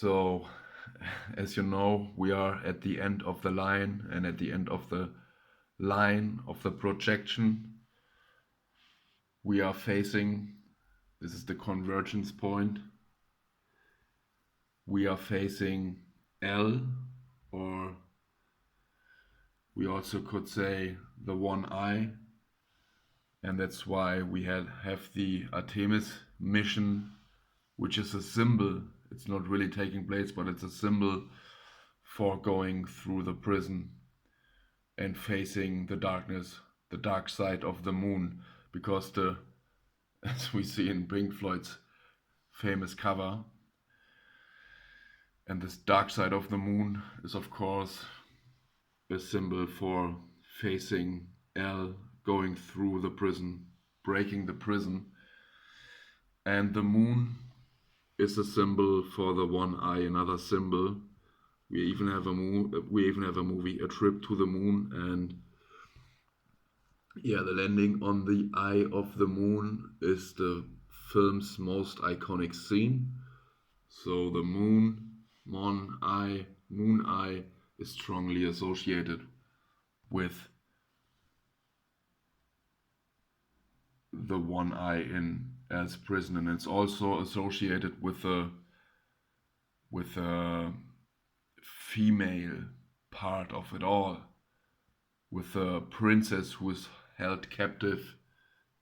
So, as you know, we are at the end of the line, and at the end of the line of the projection, we are facing, this is the convergence point, we are facing L, or we also could say the one eye, and that's why we have the Artemis mission, which is a symbol. It's not really taking place, but it's a symbol for going through the prison and facing the darkness, the dark side of the moon, because as we see in Pink Floyd's famous cover, and this dark side of the moon is of course a symbol for facing L, going through the prison, breaking the prison, and the moon is a symbol for the one eye, another symbol. We even have a movie, A Trip to the Moon, and yeah, the landing on the eye of the moon is the film's most iconic scene. So the moon, moon eye is strongly associated with the one eye as prison, and it's also associated with a female part of it all, with a princess who is held captive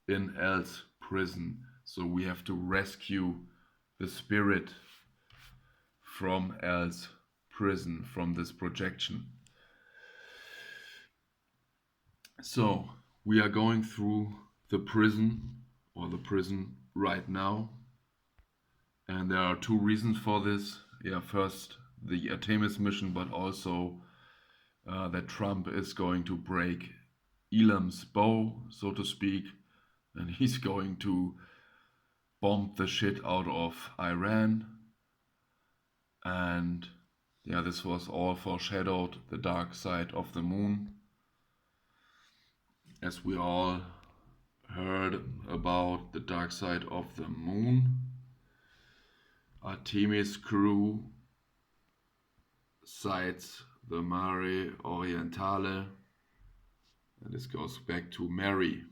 in L's prison. So we have to rescue the spirit from L's prison, from this projection. So we are going through the prison right now, and there are two reasons for this. Yeah, first the Artemis mission, but also that Trump is going to break Elam's bow, so to speak, and he's going to bomb the shit out of Iran. And yeah, this was all foreshadowed, the dark side of the moon. As we all heard about the dark side of the moon, Artemis crew sights the Mare Orientale, and this goes back to Mary,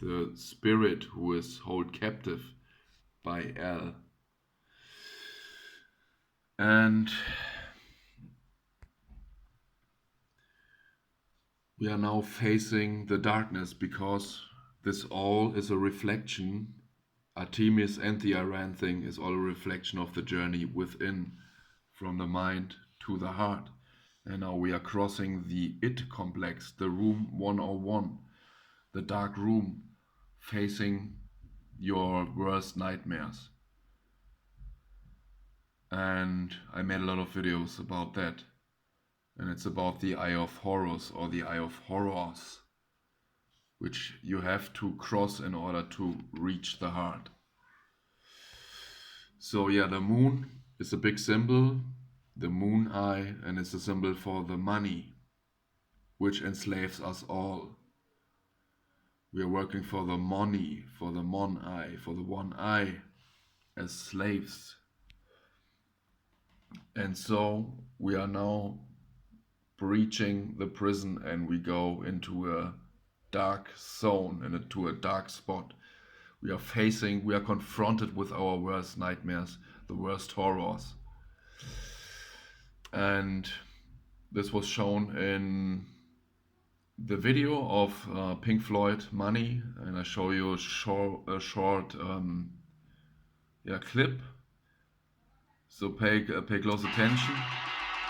the spirit who is held captive by L. And we are now facing the darkness, because this all is a reflection. Artemis and the Iran thing is all a reflection of the journey within, from the mind to the heart. And now we are crossing the it complex, the room 101, the dark room, facing your worst nightmares. And I made a lot of videos about that. And it's about the Eye of Horus, or the Eye of Horus, which you have to cross in order to reach the heart. So yeah, the moon is a big symbol, the moon eye, and it's a symbol for the money, which enslaves us all. We are working for the money, for the mon eye, for the one eye, as slaves. And so we are now breaching the prison, and we go into a dark zone and into a dark spot. We are confronted with our worst nightmares, the worst horrors. And this was shown in the video of Pink Floyd, Money, and I show you a short clip. So pay close attention.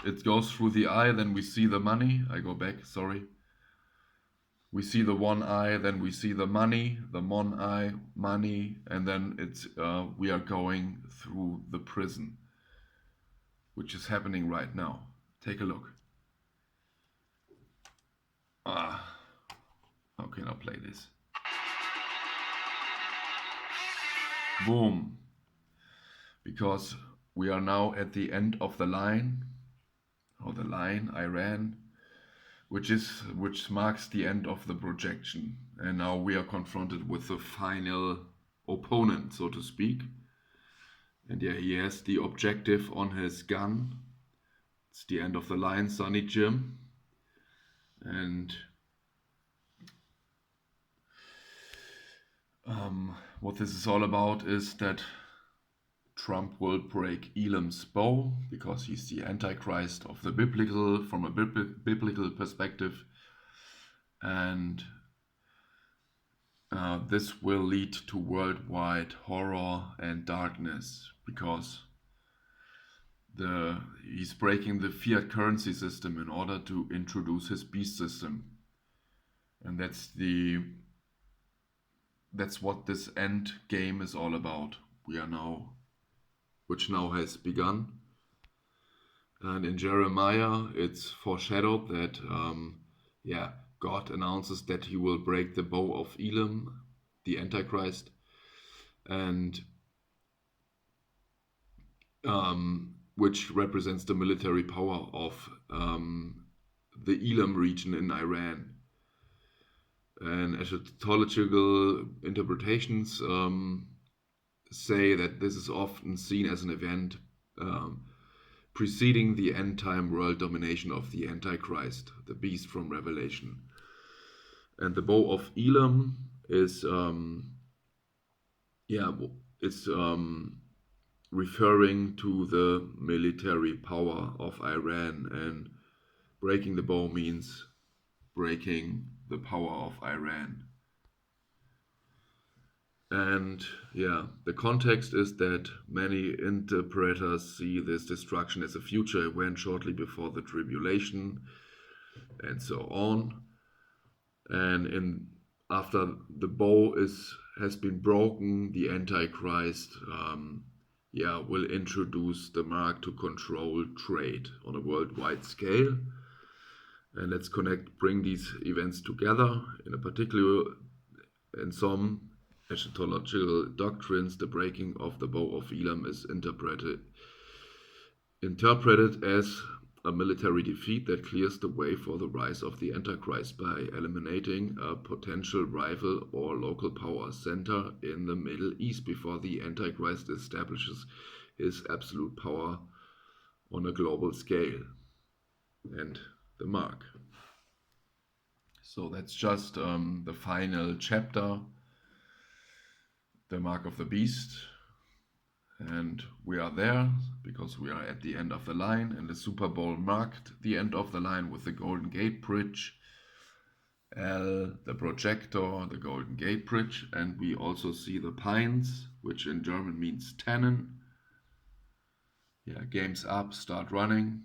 It goes through the eye, then we see the money. I go back, sorry. We see the one eye, then we see the money, the mon eye, money, and then we are going through the prison, which is happening right now. Take a look. How can I play this? Boom. Because we are now at the end of the line, or the line I ran, which marks the end of the projection. And now we are confronted with the final opponent, so to speak. And yeah, he has the objective on his gun. It's the end of the line, Sonny Jim. And what this is all about is that Trump will break Elam's bow because he's the antichrist of the biblical, from a biblical perspective. And this will lead to worldwide horror and darkness because he's breaking the fiat currency system in order to introduce his beast system. And that's what this end game is all about. Which now has begun. And in Jeremiah, it's foreshadowed that, God announces that he will break the bow of Elam, the Antichrist, and which represents the military power of the Elam region in Iran. And eschatological interpretations say that this is often seen as an event preceding the end-time world domination of the Antichrist, the beast from Revelation. And the bow of Elam is referring to the military power of Iran, and breaking the bow means breaking the power of Iran. And the context is that many interpreters see this destruction as a future event shortly before the tribulation, and so on. And after the bow has been broken, the Antichrist will introduce the mark to control trade on a worldwide scale. And let's bring these events together. In some eschatological doctrines, the breaking of the bow of Elam is interpreted as a military defeat that clears the way for the rise of the Antichrist by eliminating a potential rival or local power center in the Middle East before the Antichrist establishes his absolute power on a global scale. And the mark. So that's just the final chapter, the mark of the beast. And we are there because we are at the end of the line, and the Super Bowl marked the end of the line with the Golden Gate Bridge, the projector, the Golden Gate Bridge, and we also see the pines, which in German means Tannen. Game's up, start running,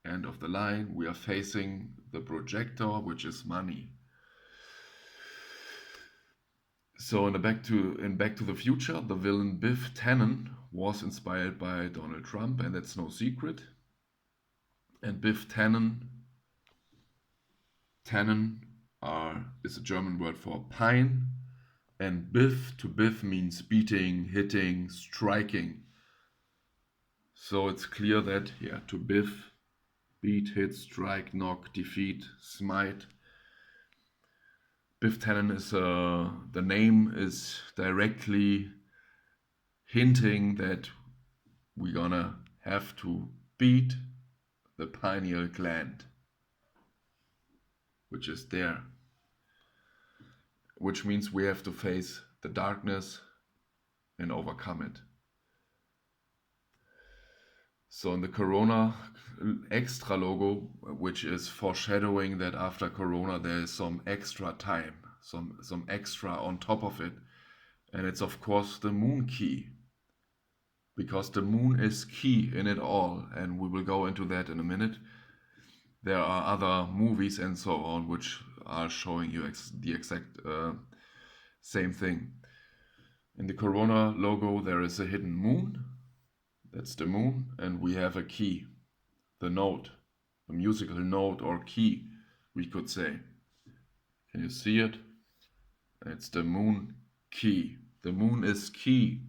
end of the line. We are facing the projector, which is money. So in Back to the Future, the villain Biff Tannen was inspired by Donald Trump, and that's no secret. And Biff Tannen is a German word for pine, and biff means beating, hitting, striking. So it's clear that to biff, beat, hit, strike, knock, defeat, smite. Biff Tannen is the name is directly hinting that we're gonna have to beat the pineal gland, which is there, which means we have to face the darkness and overcome it. So in the Corona extra logo, which is foreshadowing that after Corona there is some extra time, some extra on top of it, and it's of course the Mon-key, because the moon is key in it all, and we will go into that in a minute. There are other movies and so on which are showing you the exact same thing. In the Corona logo there is a hidden moon. That's the moon, and we have a key, the note, a musical note or key, we could say. Can you see it? It's the Mon-key. The moon is key.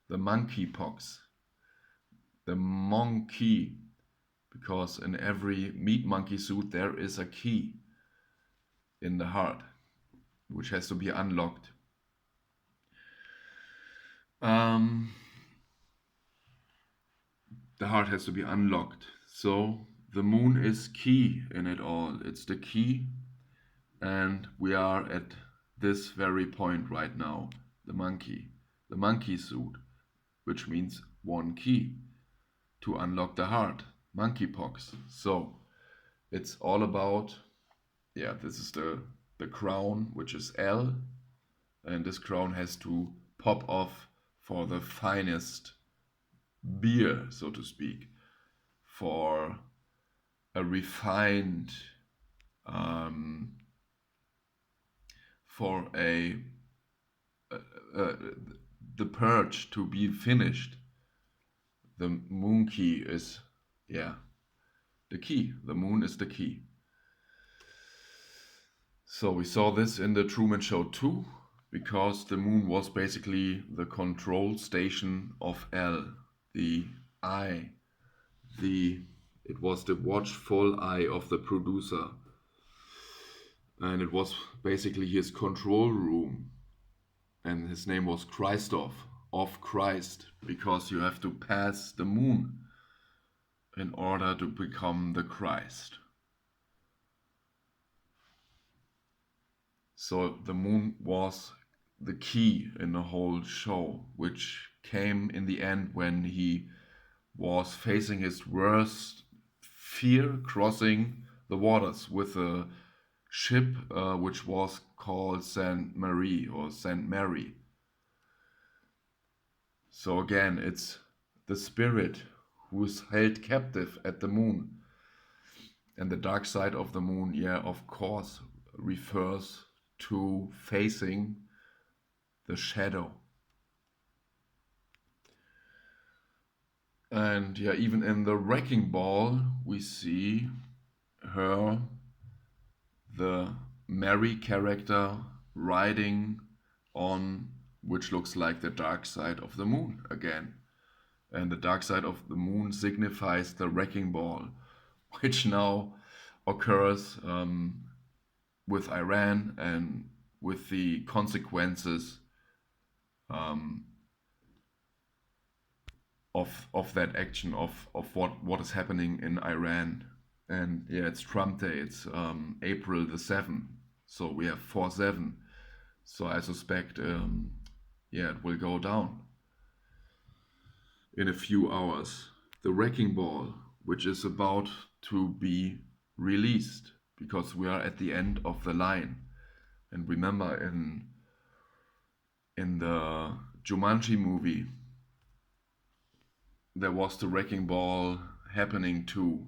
The monkeypox. The Mon-key. Because in every meat monkey suit there is a key in the heart, which has to be unlocked. the heart has to be unlocked. So the moon is key in it all. It's the key, and we are at this very point right now. The monkey suit, which means one key to unlock the heart, monkeypox. So it's all about, yeah, this is the crown, which is L, and this crown has to pop off for the finest beer, so to speak, for a refined, um, for uh, the purge to be finished. The moon key is, yeah, the key. The moon is the key. So we saw this in the Truman Show too, because the moon was basically the control station of L, the eye, it was the watchful eye of the producer, and it was basically his control room, and his name was Christoph, of Christ, because you have to pass the moon in order to become the Christ. So the moon was the key in the whole show, which came in the end when he was facing his worst fear, crossing the waters with a ship which was called Saint Marie or Saint Mary. So again, it's the spirit who is held captive at the moon. And the dark side of the moon, yeah, of course, refers to facing the shadow. And yeah, even in the Wrecking Ball, we see her, the Mary character, riding on, which looks like the dark side of the moon again. And the dark side of the moon signifies the Wrecking Ball, which now occurs with Iran and with the consequences of that action, of what is happening in Iran. And yeah, it's Trump Day. It's April the 7th. So we have 4/7. So I suspect, yeah, it will go down in a few hours. The Wrecking Ball, which is about to be released, because we are at the end of the line. And remember, in the Jumanji movie, there was the Wrecking Ball happening too.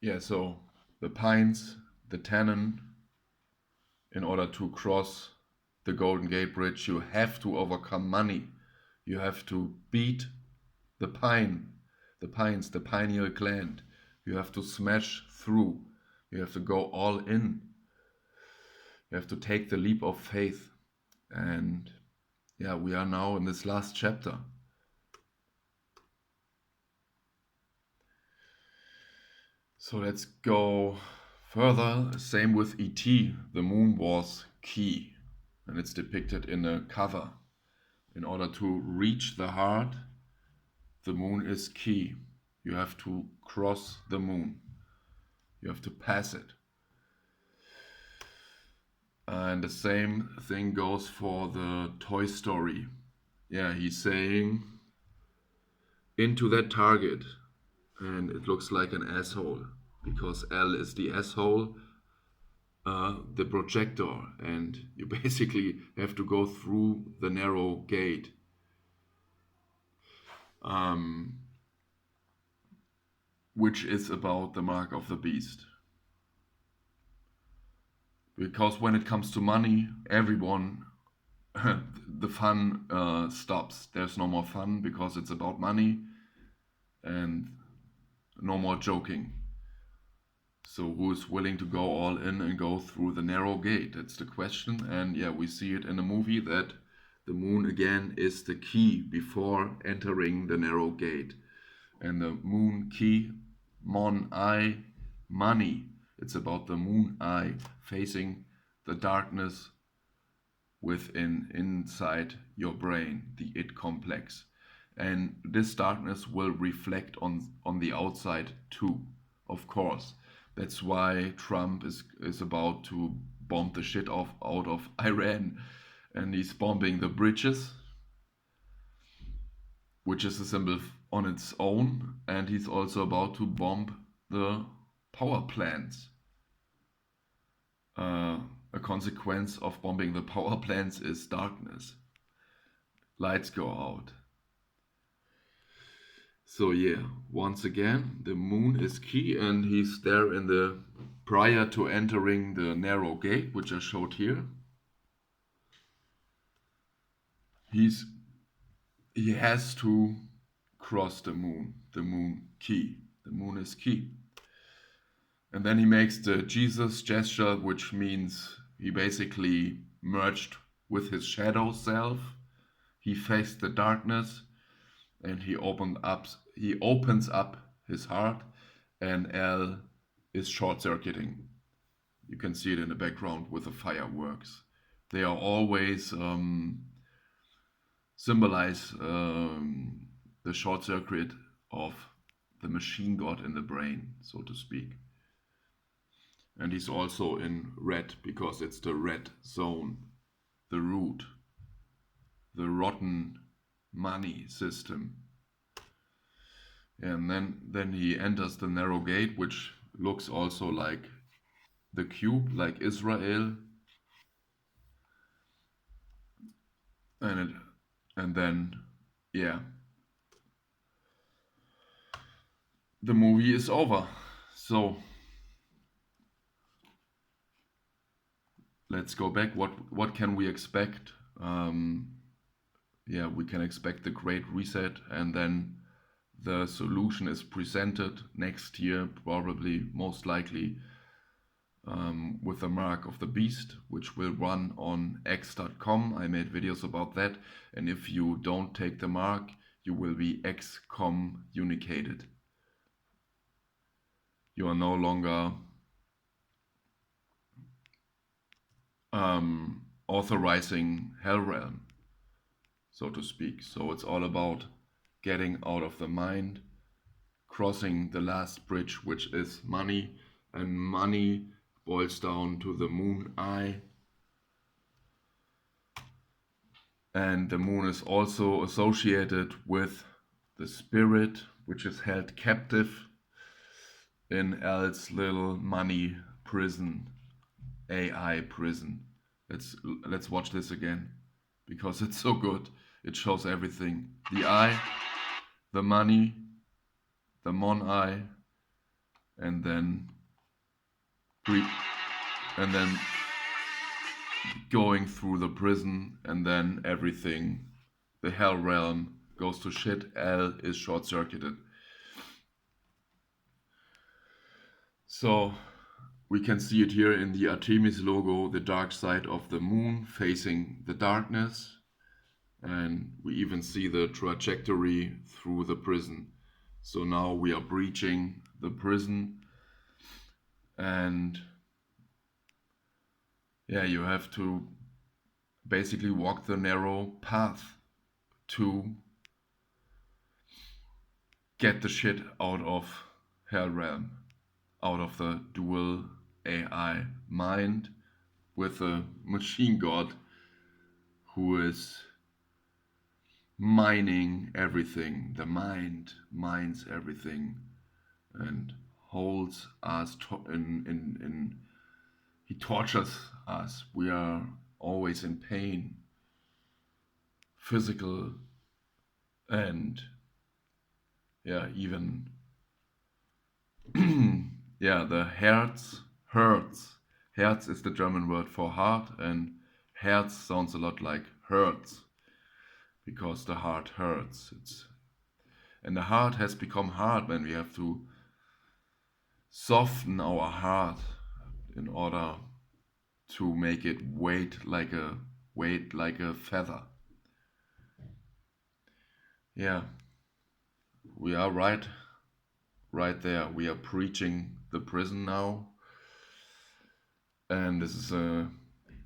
Yeah, so the Pines, the Tannin, in order to cross the Golden Gate Bridge, you have to overcome money. You have to beat the pines, the pineal gland. You have to smash through. You have to go all in. You have to take the leap of faith. And yeah, we are now in this last chapter. So let's go further. Same with E.T. The moon was key, and it's depicted in a cover. In order to reach the heart, the moon is key. You have to cross the moon. You have to pass it. And the same thing goes for the Toy Story. Yeah, he's saying into that target, and it looks like an asshole, because L is the asshole, the projector, and you basically have to go through the narrow gate. Which is about the mark of the beast. Because when it comes to money, everyone, the fun stops. There's no more fun because it's about money, and no more joking. So who's willing to go all in and go through the narrow gate? That's the question. And yeah, we see it in the movie that the moon again is the key before entering the narrow gate. And the moon key, Mon-eye, money. It's about the moon eye facing the darkness inside your brain, the id complex. And this darkness will reflect on the outside too, of course. That's why Trump is about to bomb the shit out of Iran, and he's bombing the bridges, which is a symbol on its own, and he's also about to bomb the power plants. A consequence of bombing the power plants is darkness. Lights go out. So yeah, once again, the moon is key, and he's there in the prior to entering the narrow gate, which I showed here. He has to cross the moon key. The moon is key. And then he makes the Jesus gesture, which means he basically merged with his shadow self. He faced the darkness, and he opens up his heart, and L is short-circuiting. You can see it in the background with the fireworks. They are always symbolize the short circuit of the machine god in the brain, so to speak. And he's also in red because it's the red zone, the root, the rotten money system. And then he enters the narrow gate, which looks also like the cube, like Israel. And then, yeah, the movie is over. So let's go back. What can we expect? Yeah, we can expect the Great Reset, and then the solution is presented next year, probably, most likely, with the Mark of the Beast, which will run on x.com. I made videos about that, and if you don't take the mark, you will be excommunicated. You are no longer authorizing Hellrealm, so to speak. So it's all about getting out of the mind, crossing the last bridge, which is money, and money boils down to the moon eye. And the moon is also associated with the spirit, which is held captive in Al's little money prison, AI prison. Let's watch this again, because it's so good. It shows everything. The eye, the money, the Mon eye, and then going through the prison, and then everything, the hell realm goes to shit. L is short-circuited. So we can see it here in the Artemis logo, the dark side of the moon facing the darkness, and we even see the trajectory through the prison. So now we are breaching the prison, and yeah, you have to basically walk the narrow path to get the shit out of Hellrealm, out of the dual AI mind with a machine god who is mining everything. The mind mines everything and holds us he tortures us. We are always in pain, physical, and yeah, even yeah, the Herz hurts. Herz is the German word for heart, and Herz sounds a lot like hurts, because the heart hurts. And the heart has become hard when we have to soften our heart in order to make it weight like a feather. Yeah, we are right there. We are preaching the prison now, and this is a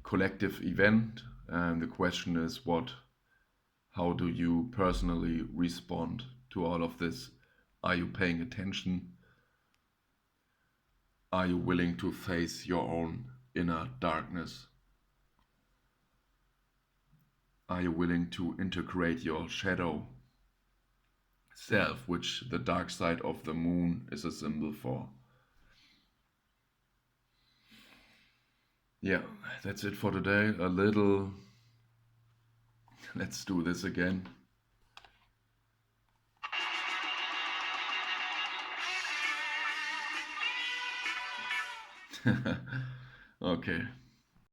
collective event. And the question is, how do you personally respond to all of this? Are you paying attention? Are you willing to face your own inner darkness? Are you willing to integrate your shadow self, which the dark side of the moon is a symbol for? Yeah, that's it for today. Let's do this again. Okay.